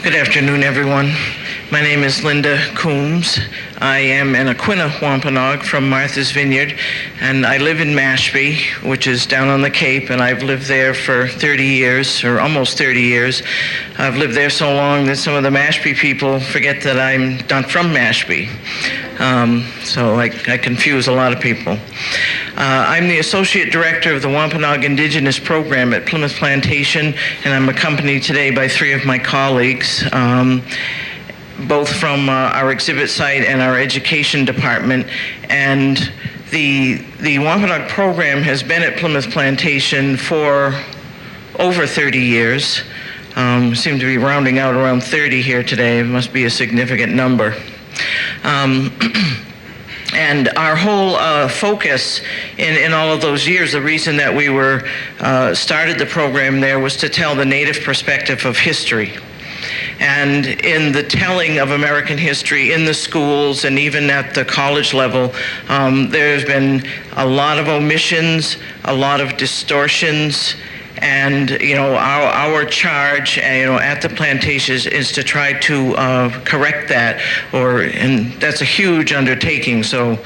Good afternoon, everyone. My name is Linda Coombs. I am an Aquinnah Wampanog from Martha's Vineyard, and I live in Mashpee, which is down on the Cape, and I've lived there for 30 years, or almost 30 years. I've lived there so long that some of the Mashpee people forget that I'm not from Mashpee. So I confuse a lot of people. I'm the Associate Director of the Wampanoag Indigenous Program at Plimoth Plantation, and I'm accompanied today by three of my colleagues, both from our exhibit site and our education department. And the Wampanoag program has been at Plimoth Plantation for over 30 years. Seem to be rounding out around 30 here today. It must be a significant number. And our whole focus in all of those years, the reason that we started the program there was to tell the Native perspective of history. And in the telling of American history in the schools and even at the college level, there's been a lot of omissions, a lot of distortions, and our charge at the plantation is to try to correct that, and that's a huge undertaking. So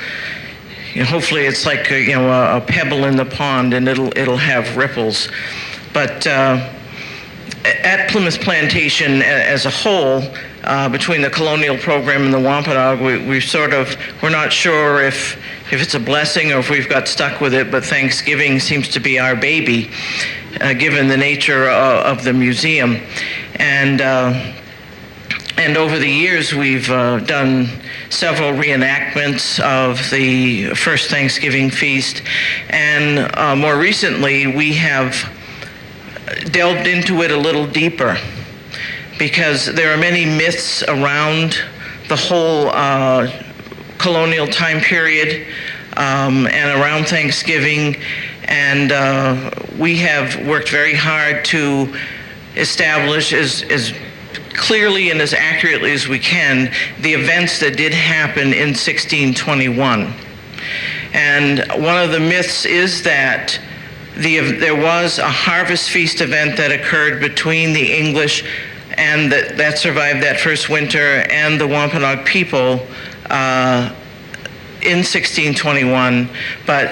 hopefully it's like a pebble in the pond, and it'll have ripples. But at Plimoth Plantation as a whole, between the colonial program and the Wampanoag, we're not sure if it's a blessing or if we've got stuck with it, but Thanksgiving seems to be our baby, given the nature of the museum. And over the years, we've done several reenactments of the first Thanksgiving feast, and more recently, we have delved into it a little deeper, because there are many myths around the whole colonial time period and around Thanksgiving, and we have worked very hard to establish as clearly and as accurately as we can the events that did happen in 1621. And one of the myths is that there was a harvest feast event that occurred between the English and that survived that first winter and the Wampanoag people in 1621, but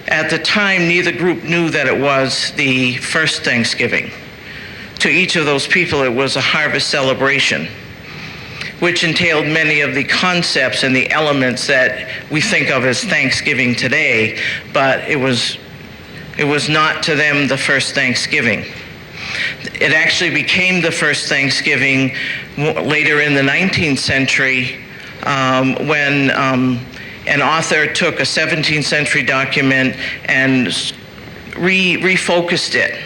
at the time neither group knew that it was the first Thanksgiving. To each of those people it was a harvest celebration, which entailed many of the concepts and the elements that we think of as Thanksgiving today, but it was not to them the first Thanksgiving. It actually became the first Thanksgiving later in the 19th century when an author took a 17th century document and refocused it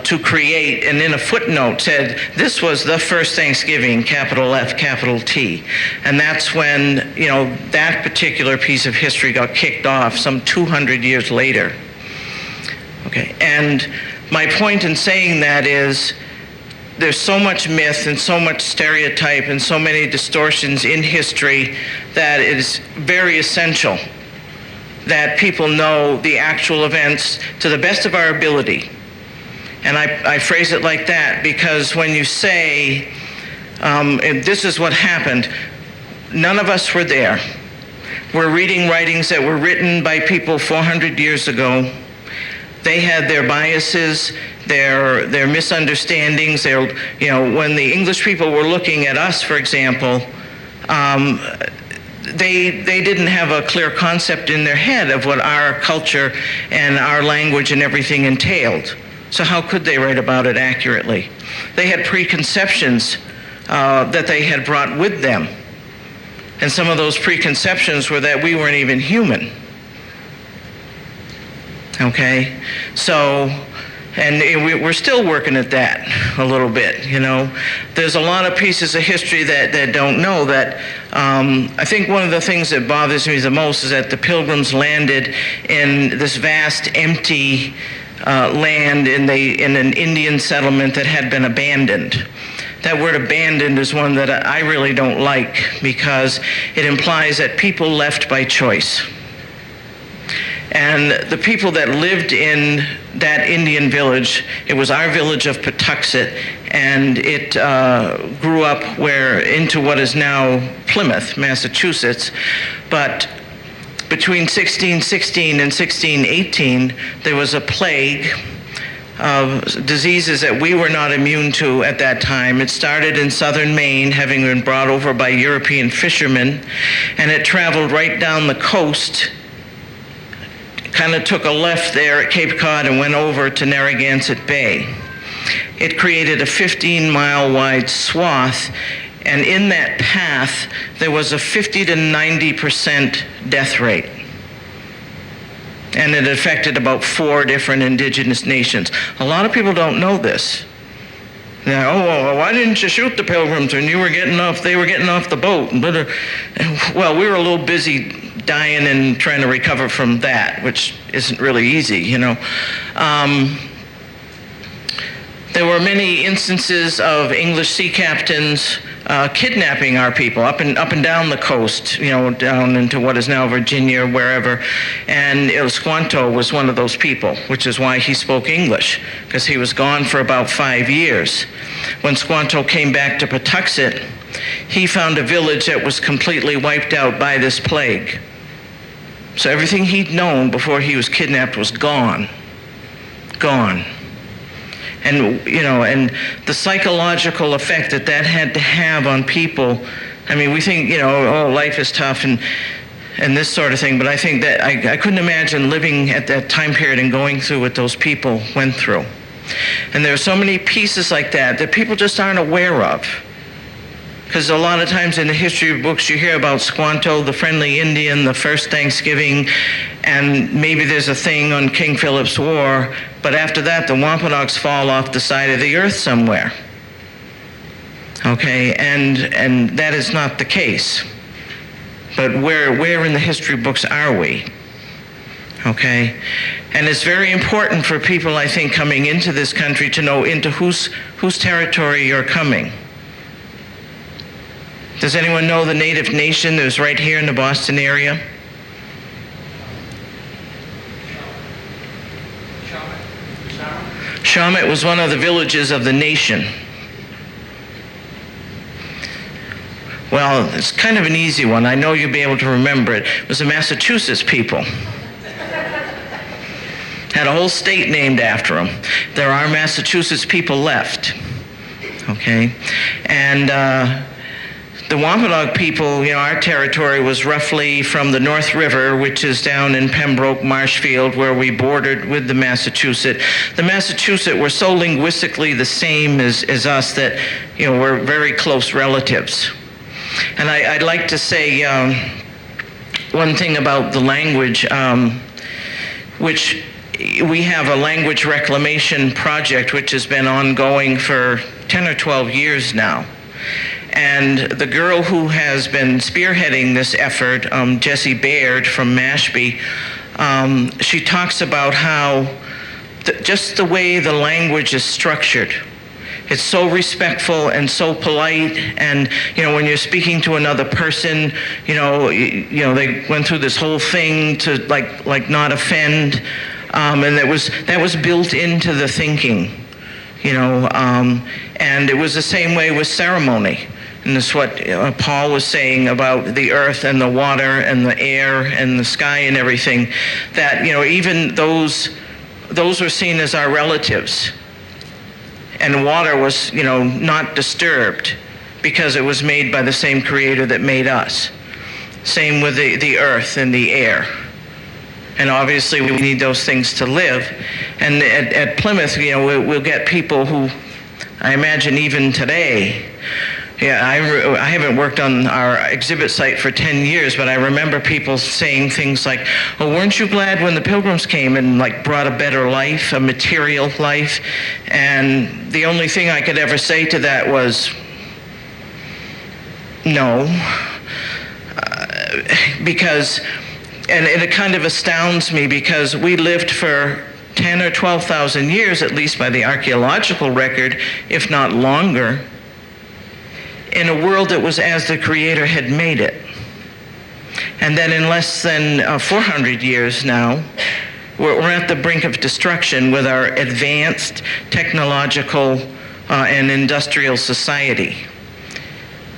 to create, and in a footnote said, this was the first Thanksgiving, capital F, capital T. And that's when, that particular piece of history got kicked off some 200 years later. Okay, and my point in saying that is, there's so much myth and so much stereotype and so many distortions in history that it is very essential that people know the actual events to the best of our ability. And I phrase it like that because when you say, this is what happened, none of us were there. We're reading writings that were written by people 400 years ago. They had their biases, their misunderstandings. When the English people were looking at us, for example, they didn't have a clear concept in their head of what our culture and our language and everything entailed. So how could they write about it accurately? They had preconceptions that they had brought with them. And some of those preconceptions were that we weren't even human. Okay? So, and we're still working at that a little bit, There's a lot of pieces of history that don't know that. I think one of the things that bothers me the most is that the Pilgrims landed in this vast, empty land in an Indian settlement that had been abandoned. That word abandoned is one that I really don't like because it implies that people left by choice. And the people that lived in that Indian village, it was our village of Patuxet, and it grew up into what is now Plymouth, Massachusetts. But between 1616 and 1618, there was a plague of diseases that we were not immune to at that time. It started in southern Maine, having been brought over by European fishermen, and it traveled right down the coast, kind of took a left there at Cape Cod and went over to Narragansett Bay. It created a 15-mile wide swath, and in that path, there was a 50 to 90% death rate. And it affected about 4 different indigenous nations. A lot of people don't know this. They're, oh, well, why didn't you shoot the Pilgrims when they were getting off the boat? Well, we were a little busy dying and trying to recover from that, which isn't really easy, you know. There were many instances of English sea captains kidnapping our people up and down the coast, you know, down into what is now Virginia, wherever. And Squanto was one of those people, which is why he spoke English, because he was gone for about 5 years. When Squanto came back to Patuxet, he found a village that was completely wiped out by this plague. So everything he'd known before he was kidnapped was gone. Gone. And, you know, and the psychological effect that had to have on people, I mean, we think, you know, oh, life is tough and this sort of thing, but I think that I couldn't imagine living at that time period and going through what those people went through. And there are so many pieces like that people just aren't aware of. Because a lot of times in the history books you hear about Squanto, the friendly Indian, the first Thanksgiving, and maybe there's a thing on King Philip's War, but after that the Wampanoags fall off the side of the earth somewhere. Okay, and that is not the case. But where in the history books are we? Okay, and it's very important for people, I think, coming into this country to know into whose territory you're coming. Does anyone know the native nation that was right here in the Boston area? Shawmut was one of the villages of the nation. Well, it's kind of an easy one. I know you'll be able to remember it. It was the Massachusetts people. Had a whole state named after them. There are Massachusetts people left. Okay? And the Wampanoag people, you know, our territory was roughly from the North River, which is down in Pembroke, Marshfield, where we bordered with the Massachusetts. The Massachusetts were so linguistically the same as us that, you know, we're very close relatives. And I'd like to say one thing about the language, which we have a language reclamation project which has been ongoing for 10 or 12 years now. And the girl who has been spearheading this effort, Jessie Baird from Mashpee, she talks about how just the way the language is structured, it's so respectful and so polite, and you know, when you're speaking to another person, you know, they went through this whole thing to like not offend, and that was built into the thinking, you know, and it was the same way with ceremony. And this is what Paul was saying about the earth and the water and the air and the sky and everything, that, you know, even those were seen as our relatives. And water was, you know, not disturbed because it was made by the same creator that made us. Same with the earth and the air. And obviously we need those things to live. And at Plymouth, you know, we'll get people who, I imagine even today, yeah, I haven't worked on our exhibit site for 10 years, but I remember people saying things like, oh, weren't you glad when the Pilgrims came and like brought a better life, a material life? And the only thing I could ever say to that was, no. Because, and it kind of astounds me, because we lived for 10 or 12,000 years, at least by the archaeological record, if not longer, in a world that was as the Creator had made it. And then in less than 400 years now, we're at the brink of destruction with our advanced technological and industrial society.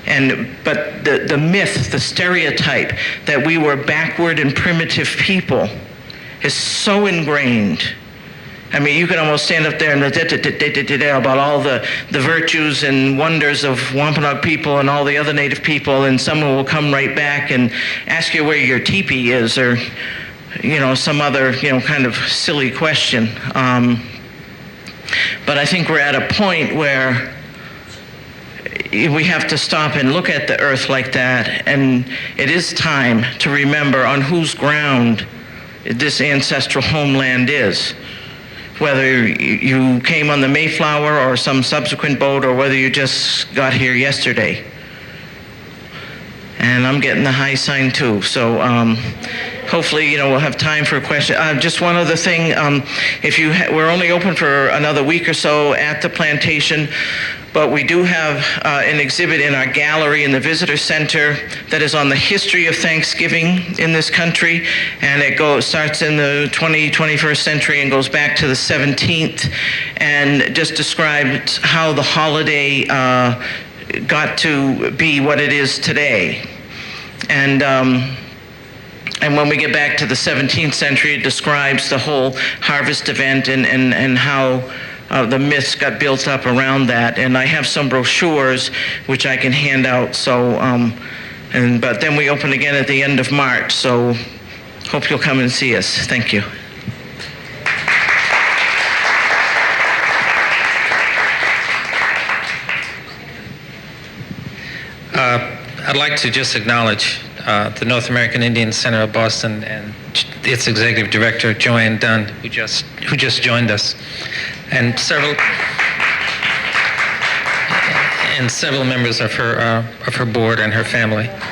But the myth, the stereotype that we were backward and primitive people is so ingrained. I mean, you can almost stand up there and about all the virtues and wonders of Wampanoag people and all the other native people, and someone will come right back and ask you where your teepee is, or some other kind of silly question. But I think we're at a point where we have to stop and look at the earth like that, and it is time to remember on whose ground this ancestral homeland is. Whether you came on the Mayflower or some subsequent boat, or whether you just got here yesterday. And I'm getting the high sign too, so hopefully we'll have time for a question. Just one other thing, we're only open for another week or so at the plantation, but we do have an exhibit in our gallery in the visitor center that is on the history of Thanksgiving in this country, and it starts in the 21st century and goes back to the 17th, and just describes how the holiday got to be what it is today. And when we get back to the 17th century, it describes the whole harvest event and how the myths got built up around that. And I have some brochures which I can hand out. So, but then we open again at the end of March. So, hope you'll come and see us. Thank you. I'd like to just acknowledge the North American Indian Center of Boston and its executive director, Joanne Dunn, who just joined us, and several members of her board and her family.